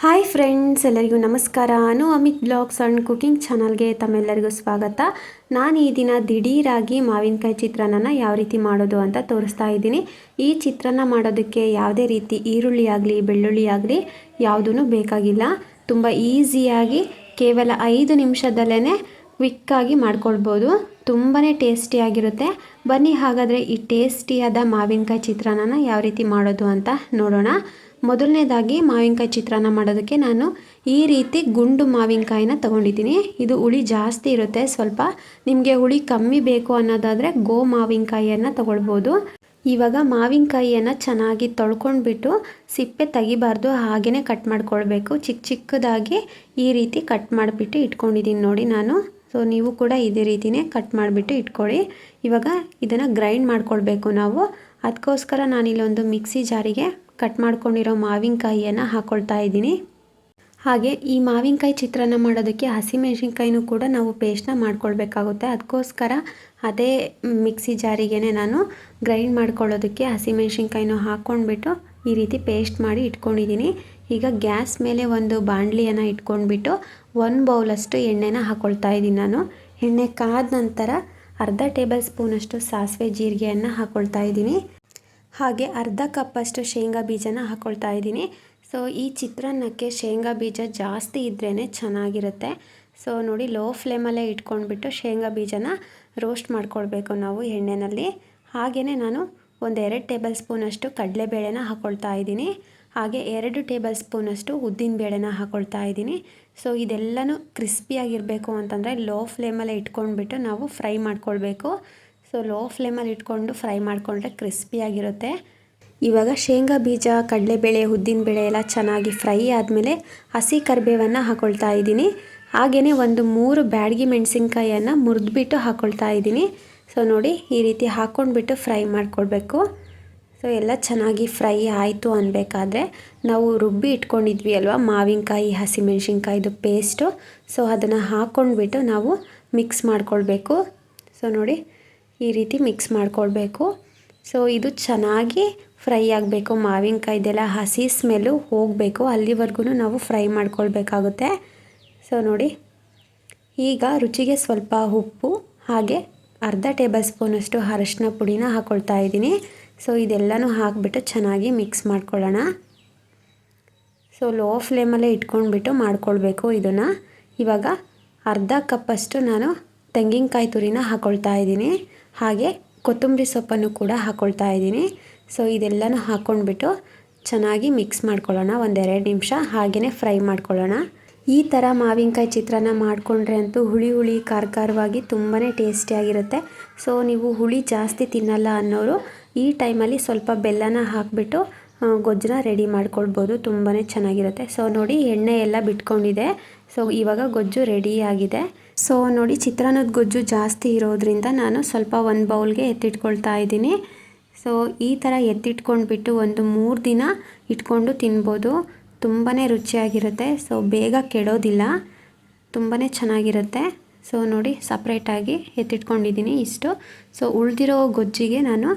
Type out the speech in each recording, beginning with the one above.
Hi friends, ಎಲ್ಲರಿಗೂ ನಮಸ್ಕಾರ. Amit blogs and cooking ಚಾನಲ್ಗೆ ತಮ್ಮೆಲ್ಲರಿಗೂ ಸ್ವಾಗತ. ನಾನು ಈ ದಿನ ದಿಢೀರಾಗಿ ಮಾವಿನಕಾಯಿ ಚಿತ್ರಾನ್ನ ಯಾವ ರೀತಿ ಮಾಡೋದು ಅಂತ ತೋರಿಸ್ತಾ ಇದ್ದೀನಿ. ಈ ಚಿತ್ರಾನ್ನ ಮಾಡೋದಕ್ಕೆ ಯಾವುದೇ ರೀತಿ ಈರುಳ್ಳಿ ಆಗಲಿ ಬೆಳ್ಳುಳ್ಳಿ ಆಗಲಿ ಯಾವುದೂ ಬೇಕಾಗಿಲ್ಲ. ತುಂಬ ಈಸಿಯಾಗಿ ಕೇವಲ 5 ನಿಮಿಷದಲ್ಲೇ ಕ್ವಿಕ್ಕಾಗಿ ಮಾಡ್ಕೊಳ್ಬೋದು. ತುಂಬಾ ಟೇಸ್ಟಿಯಾಗಿರುತ್ತೆ. ಬನ್ನಿ ಹಾಗಾದರೆ ಈ ಟೇಸ್ಟಿಯಾದ ಮಾವಿನಕಾಯಿ ಚಿತ್ರಾನ್ನ ಯಾವ ರೀತಿ ಮಾಡೋದು ಅಂತ ನೋಡೋಣ. ಮೊದಲನೇದಾಗಿ ಮಾವಿನಕಾಯಿ ಚಿತ್ರಾನ್ನ ಮಾಡೋದಕ್ಕೆ ನಾನು ಈ ರೀತಿ ಗುಂಡು ಮಾವಿನಕಾಯಿನ ತೊಗೊಂಡಿದ್ದೀನಿ. ಇದು ಹುಳಿ ಜಾಸ್ತಿ ಇರುತ್ತೆ. ಸ್ವಲ್ಪ ನಿಮಗೆ ಹುಳಿ ಕಮ್ಮಿ ಬೇಕು ಅನ್ನೋದಾದರೆ ಗೋ ಮಾವಿನಕಾಯಿಯನ್ನು ತೊಗೊಳ್ಬೋದು. ಇವಾಗ ಮಾವಿನಕಾಯಿಯನ್ನು ಚೆನ್ನಾಗಿ ತೊಳ್ಕೊಂಡ್ಬಿಟ್ಟು ಸಿಪ್ಪೆ ತೆಗಿಬಾರ್ದು, ಹಾಗೆಯೇ ಕಟ್ ಮಾಡ್ಕೊಳ್ಬೇಕು. ಚಿಕ್ಕ ಚಿಕ್ಕದಾಗಿ ಈ ರೀತಿ ಕಟ್ ಮಾಡಿಬಿಟ್ಟು ಇಟ್ಕೊಂಡಿದ್ದೀನಿ ನೋಡಿ ನಾನು. ಸೊ ನೀವು ಕೂಡ ಇದೇ ರೀತಿಯೇ ಕಟ್ ಮಾಡಿಬಿಟ್ಟು ಇಟ್ಕೊಳ್ಳಿ. ಇವಾಗ ಇದನ್ನು ಗ್ರೈಂಡ್ ಮಾಡ್ಕೊಳ್ಬೇಕು ನಾವು. ಅದಕ್ಕೋಸ್ಕರ ನಾನಿಲ್ಲೊಂದು ಮಿಕ್ಸಿ ಜಾರಿಗೆ ಕಟ್ ಮಾಡ್ಕೊಂಡಿರೋ ಮಾವಿನಕಾಯಿಯನ್ನು ಹಾಕ್ಕೊಳ್ತಾ ಇದ್ದೀನಿ. ಹಾಗೆ ಈ ಮಾವಿನಕಾಯಿ ಚಿತ್ರಾನ್ನ ಮಾಡೋದಕ್ಕೆ ಹಸಿಮೆಣಸಿನ್ಕಾಯಿನೂ ಕೂಡ ನಾವು ಪೇಸ್ಟ್ನ ಮಾಡ್ಕೊಳ್ಬೇಕಾಗುತ್ತೆ. ಅದಕ್ಕೋಸ್ಕರ ಅದೇ ಮಿಕ್ಸಿ ಜಾರಿಗೇ ನಾನು ಗ್ರೈಂಡ್ ಮಾಡ್ಕೊಳ್ಳೋದಕ್ಕೆ ಹಸಿಮೆಣಸಿನ್ಕಾಯಿನೂ ಹಾಕ್ಕೊಂಡ್ಬಿಟ್ಟು ಈ ರೀತಿ ಪೇಸ್ಟ್ ಮಾಡಿ ಇಟ್ಕೊಂಡಿದ್ದೀನಿ. ಈಗ ಗ್ಯಾಸ್ ಮೇಲೆ ಒಂದು ಬಾಣಲಿಯನ್ನು ಇಟ್ಕೊಂಡ್ಬಿಟ್ಟು 1 ಬೌಲಷ್ಟು ಎಣ್ಣೆನ ಹಾಕ್ಕೊಳ್ತಾ ಇದ್ದೀನಿ ನಾನು. ಎಣ್ಣೆ ಕಾದ ನಂತರ ಅರ್ಧ ಟೇಬಲ್ ಸ್ಪೂನಷ್ಟು ಸಾಸಿವೆ ಜೀರಿಗೆಯನ್ನು ಹಾಕ್ಕೊಳ್ತಾ ಇದ್ದೀನಿ. ಹಾಗೆ ಅರ್ಧ ಕಪ್ಪಷ್ಟು ಶೇಂಗಾ ಬೀಜನ ಹಾಕ್ಕೊಳ್ತಾ ಇದ್ದೀನಿ. ಸೊ ಈ ಚಿತ್ರಾನ್ನಕ್ಕೆ ಶೇಂಗಾ ಬೀಜ ಜಾಸ್ತಿ ಇದ್ರೇ ಚೆನ್ನಾಗಿರುತ್ತೆ. ಸೊ ನೋಡಿ, ಲೋ ಫ್ಲೇಮಲ್ಲೇ ಇಟ್ಕೊಂಡ್ಬಿಟ್ಟು ಶೇಂಗಾ ಬೀಜನ ರೋಸ್ಟ್ ಮಾಡ್ಕೊಳ್ಬೇಕು ನಾವು ಎಣ್ಣೆಯಲ್ಲಿ. ಹಾಗೆಯೇ ನಾನು 1-2 ಟೇಬಲ್ ಸ್ಪೂನಷ್ಟು ಕಡಲೆಬೇಳೆನ ಹಾಕ್ಕೊಳ್ತಾ ಇದ್ದೀನಿ. ಹಾಗೆ 2 ಟೇಬಲ್ ಸ್ಪೂನಷ್ಟು ಉದ್ದಿನಬೇಳೆನ ಹಾಕ್ಕೊಳ್ತಾ ಇದ್ದೀನಿ. ಸೊ ಇದೆಲ್ಲನೂ ಕ್ರಿಸ್ಪಿಯಾಗಿರಬೇಕು ಅಂತಂದರೆ ಲೋ ಫ್ಲೇಮಲ್ಲೇ ಇಟ್ಕೊಂಡ್ಬಿಟ್ಟು ನಾವು ಫ್ರೈ ಮಾಡ್ಕೊಳ್ಬೇಕು. ಸೊ ಲೋ ಫ್ಲೇಮಲ್ಲಿ ಇಟ್ಕೊಂಡು ಫ್ರೈ ಮಾಡಿಕೊಂಡ್ರೆ ಕ್ರಿಸ್ಪಿಯಾಗಿರುತ್ತೆ. ಇವಾಗ ಶೇಂಗಾ ಬೀಜ, ಕಡಲೆಬೇಳೆ, ಉದ್ದಿನಬೇಳೆ ಎಲ್ಲ ಚೆನ್ನಾಗಿ ಫ್ರೈ ಆದಮೇಲೆ ಹಸಿ ಕರಿಬೇವನ್ನು ಹಾಕ್ಕೊಳ್ತಾ ಇದ್ದೀನಿ. ಹಾಗೆಯೇ 3 ಬ್ಯಾಡಗಿ ಮೆಣಸಿನ್ಕಾಯಿಯನ್ನು ಮುರಿದ್ಬಿಟ್ಟು ಹಾಕ್ಕೊಳ್ತಾ ಇದ್ದೀನಿ. ಸೊ ನೋಡಿ, ಈ ರೀತಿ ಹಾಕ್ಕೊಂಡ್ಬಿಟ್ಟು ಫ್ರೈ ಮಾಡ್ಕೊಳ್ಬೇಕು. ಸೊ ಎಲ್ಲ ಚೆನ್ನಾಗಿ ಫ್ರೈ ಆಯಿತು ಅನ್ನಬೇಕಾದ್ರೆ ನಾವು ರುಬ್ಬಿ ಇಟ್ಕೊಂಡಿದ್ವಿ ಅಲ್ವಾ ಮಾವಿನಕಾಯಿ ಹಸಿಮೆಣಸಿನ್ಕಾಯಿದು ಪೇಸ್ಟು. ಸೊ ಅದನ್ನು ಹಾಕ್ಕೊಂಡ್ಬಿಟ್ಟು ನಾವು ಮಿಕ್ಸ್ ಮಾಡ್ಕೊಳ್ಬೇಕು. ಸೊ ನೋಡಿ, ಈ ರೀತಿ ಮಿಕ್ಸ್ ಮಾಡ್ಕೊಳ್ಬೇಕು. ಸೊ ಇದು ಚೆನ್ನಾಗಿ ಫ್ರೈ ಆಗಬೇಕು. ಮಾವಿನಕಾಯ್ದೆಲ್ಲ ಹಸಿ ಸ್ಮೆಲ್ಲು ಹೋಗಬೇಕು, ಅಲ್ಲಿವರೆಗೂ ನಾವು ಫ್ರೈ ಮಾಡ್ಕೊಳ್ಬೇಕಾಗುತ್ತೆ. ಸೊ ನೋಡಿ, ಈಗ ರುಚಿಗೆ ಸ್ವಲ್ಪ ಉಪ್ಪು ಹಾಗೆ ಅರ್ಧ ಟೇಬಲ್ ಸ್ಪೂನಷ್ಟು ಅರಶಿನ ಪುಡಿನ ಹಾಕ್ಕೊಳ್ತಾ ಇದ್ದೀನಿ. ಸೊ ಇದೆಲ್ಲನೂ ಹಾಕಿಬಿಟ್ಟು ಚೆನ್ನಾಗಿ ಮಿಕ್ಸ್ ಮಾಡ್ಕೊಳ್ಳೋಣ. ಸೊ ಲೋ ಫ್ಲೇಮಲ್ಲೇ ಇಟ್ಕೊಂಡ್ಬಿಟ್ಟು ಮಾಡ್ಕೊಳ್ಬೇಕು ಇದನ್ನು. ಇವಾಗ ಅರ್ಧ ಕಪ್ಪಷ್ಟು ನಾನು ತೆಂಗಿನಕಾಯಿ ತುರಿನ ಹಾಕ್ಕೊಳ್ತಾ ಇದ್ದೀನಿ. ಹಾಗೆ ಕೊತ್ತಂಬರಿ ಸೊಪ್ಪನ್ನು ಕೂಡ ಹಾಕ್ಕೊಳ್ತಾ ಇದ್ದೀನಿ. ಸೊ ಇದೆಲ್ಲನೂ ಹಾಕ್ಕೊಂಡ್ಬಿಟ್ಟು ಚೆನ್ನಾಗಿ ಮಿಕ್ಸ್ ಮಾಡ್ಕೊಳ್ಳೋಣ. 1-2 ನಿಮಿಷ ಹಾಗೆಯೇ ಫ್ರೈ ಮಾಡ್ಕೊಳ್ಳೋಣ. ಈ ಥರ ಮಾವಿನಕಾಯಿ ಚಿತ್ರಾನ್ನ ಮಾಡಿಕೊಂಡ್ರೆ ಅಂತೂ ಹುಳಿ ಖಾರವಾಗಿ ತುಂಬಾ ಟೇಸ್ಟಿಯಾಗಿರುತ್ತೆ. ಸೊ ನೀವು ಹುಳಿ ಜಾಸ್ತಿ ತಿನ್ನಲ್ಲ ಅನ್ನೋರು ಈ ಟೈಮಲ್ಲಿ ಸ್ವಲ್ಪ ಬೆಲ್ಲನ ಹಾಕಿಬಿಟ್ಟು ಗೊಜ್ಜನ್ನ ರೆಡಿ ಮಾಡ್ಕೊಳ್ಬೋದು. ತುಂಬಾ ಚೆನ್ನಾಗಿರುತ್ತೆ. ಸೊ ನೋಡಿ, ಎಣ್ಣೆ ಎಲ್ಲ ಬಿಟ್ಕೊಂಡಿದೆ. ಸೊ ಇವಾಗ ಗೊಜ್ಜು ರೆಡಿಯಾಗಿದೆ. ಸೊ ನೋಡಿ, ಚಿತ್ರಾನ್ನದ ಗೊಜ್ಜು ಜಾಸ್ತಿ ಇರೋದ್ರಿಂದ ನಾನು ಸ್ವಲ್ಪ 1 ಬೌಲ್ಗೆ ಎತ್ತಿಟ್ಕೊಳ್ತಾ ಇದ್ದೀನಿ. ಸೊ ಈ ಥರ ಎತ್ತಿಟ್ಕೊಂಡ್ಬಿಟ್ಟು 3 ದಿನ ಇಟ್ಕೊಂಡು ತಿನ್ಬೋದು. ತುಂಬಾ ರುಚಿಯಾಗಿರುತ್ತೆ. ಸೊ ಬೇಗ ಕೆಡೋದಿಲ್ಲ, ತುಂಬಾ ಚೆನ್ನಾಗಿರುತ್ತೆ. ಸೊ ನೋಡಿ, ಸಪ್ರೇಟಾಗಿ ಎತ್ತಿಟ್ಕೊಂಡಿದ್ದೀನಿ ಇಷ್ಟು. ಸೊ ಉಳಿದಿರೋ ಗೊಜ್ಜಿಗೆ ನಾನು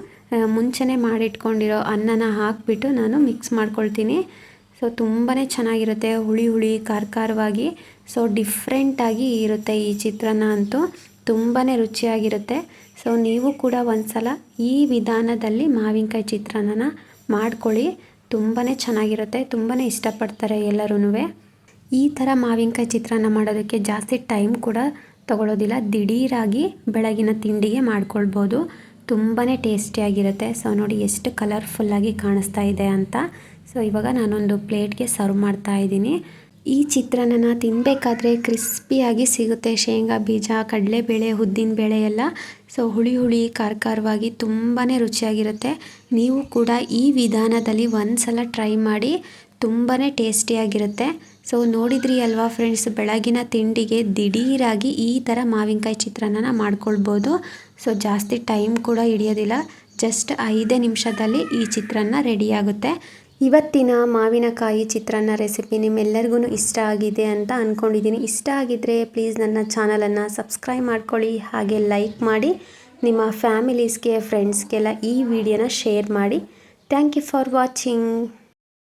ಮುಂಚೆನೇ ಮಾಡಿಟ್ಕೊಂಡಿರೋ ಅನ್ನನ ಹಾಕಿಬಿಟ್ಟು ನಾನು ಮಿಕ್ಸ್ ಮಾಡ್ಕೊಳ್ತೀನಿ. ಸೊ ತುಂಬಾ ಚೆನ್ನಾಗಿರುತ್ತೆ, ಹುಳಿ ಖಾರವಾಗಿ. ಸೊ ಡಿಫ್ರೆಂಟಾಗಿ ಇರುತ್ತೆ ಈ ಚಿತ್ರಾನ್ನ ಅಂತೂ, ತುಂಬಾ ರುಚಿಯಾಗಿರುತ್ತೆ. ಸೊ ನೀವು ಕೂಡ ಒಂದ್ಸಲ ಈ ವಿಧಾನದಲ್ಲಿ ಮಾವಿನಕಾಯಿ ಚಿತ್ರಾನ್ನ ಮಾಡ್ಕೊಳ್ಳಿ. ತುಂಬಾ ಚೆನ್ನಾಗಿರುತ್ತೆ, ತುಂಬಾ ಇಷ್ಟಪಡ್ತಾರೆ ಎಲ್ಲರೂ. ಈ ಥರ ಮಾವಿನಕಾಯಿ ಚಿತ್ರಾನ್ನ ಮಾಡೋದಕ್ಕೆ ಜಾಸ್ತಿ ಟೈಮ್ ಕೂಡ ತಗೊಳ್ಳೋದಿಲ್ಲ. ದಿಢೀರಾಗಿ ಬೆಳಗಿನ ತಿಂಡಿಗೆ ಮಾಡ್ಕೊಳ್ಬೋದು. ತುಂಬಾ ಟೇಸ್ಟಿಯಾಗಿರುತ್ತೆ. ಸೊ ನೋಡಿ, ಎಷ್ಟು ಕಲರ್ಫುಲ್ಲಾಗಿ ಕಾಣಿಸ್ತಾ ಇದೆ ಅಂತ. ಸೊ ಇವಾಗ ನಾನೊಂದು ಪ್ಲೇಟ್ಗೆ ಸರ್ವ್ ಮಾಡ್ತಾ ಇದ್ದೀನಿ. ಈ ಚಿತ್ರಾನ್ನ ತಿನ್ನಬೇಕಾದ್ರೆ ಕ್ರಿಸ್ಪಿಯಾಗಿ ಸಿಗುತ್ತೆ. ಶೇಂಗಾ ಬೀಜ, ಕಡಲೆಬೇಳೆ, ಉದ್ದಿನಬೇಳೆ ಎಲ್ಲ. ಸೊ ಹುಳಿ ಖಾರವಾಗಿ ತುಂಬಾ ರುಚಿಯಾಗಿರುತ್ತೆ. ನೀವು ಕೂಡ ಈ ವಿಧಾನದಲ್ಲಿ ಒಂದ್ಸಲ ಟ್ರೈ ಮಾಡಿ, ತುಂಬಾ ಟೇಸ್ಟಿಯಾಗಿರುತ್ತೆ. ಸೊ ನೋಡಿದ್ರಿ ಅಲ್ವಾ ಫ್ರೆಂಡ್ಸ್, ಬೆಳಗಿನ ತಿಂಡಿಗೆ ದಿಢೀರಾಗಿ ಈ ಥರ ಮಾವಿನಕಾಯಿ ಚಿತ್ರಾನ್ನ ಮಾಡ್ಕೊಳ್ಬೋದು. ಸೊ ಜಾಸ್ತಿ ಟೈಮ್ ಕೂಡ ಹಿಡಿಯೋದಿಲ್ಲ, ಜಸ್ಟ್ 5 ನಿಮಿಷದಲ್ಲಿ ಈ ಚಿತ್ರಾನ್ನ ರೆಡಿಯಾಗುತ್ತೆ. ಇವತ್ತಿನ ಮಾವಿನಕಾಯಿ ಚಿತ್ರಾನ್ನ ರೆಸಿಪಿ ನಿಮ್ಮೆಲ್ಲರಿಗೂ ಇಷ್ಟ ಆಗಿದೆ ಅಂತ ಅಂದ್ಕೊಂಡಿದ್ದೀನಿ. ಇಷ್ಟ ಆಗಿದ್ದರೆ ಪ್ಲೀಸ್ ನನ್ನ ಚಾನಲನ್ನು ಸಬ್ಸ್ಕ್ರೈಬ್ ಮಾಡ್ಕೊಳ್ಳಿ, ಹಾಗೆ ಲೈಕ್ ಮಾಡಿ, ನಿಮ್ಮ ಫ್ಯಾಮಿಲೀಸ್ಗೆ ಫ್ರೆಂಡ್ಸ್ಗೆಲ್ಲ ಈ ವಿಡಿಯೋನ ಶೇರ್ ಮಾಡಿ. Thank you for watching.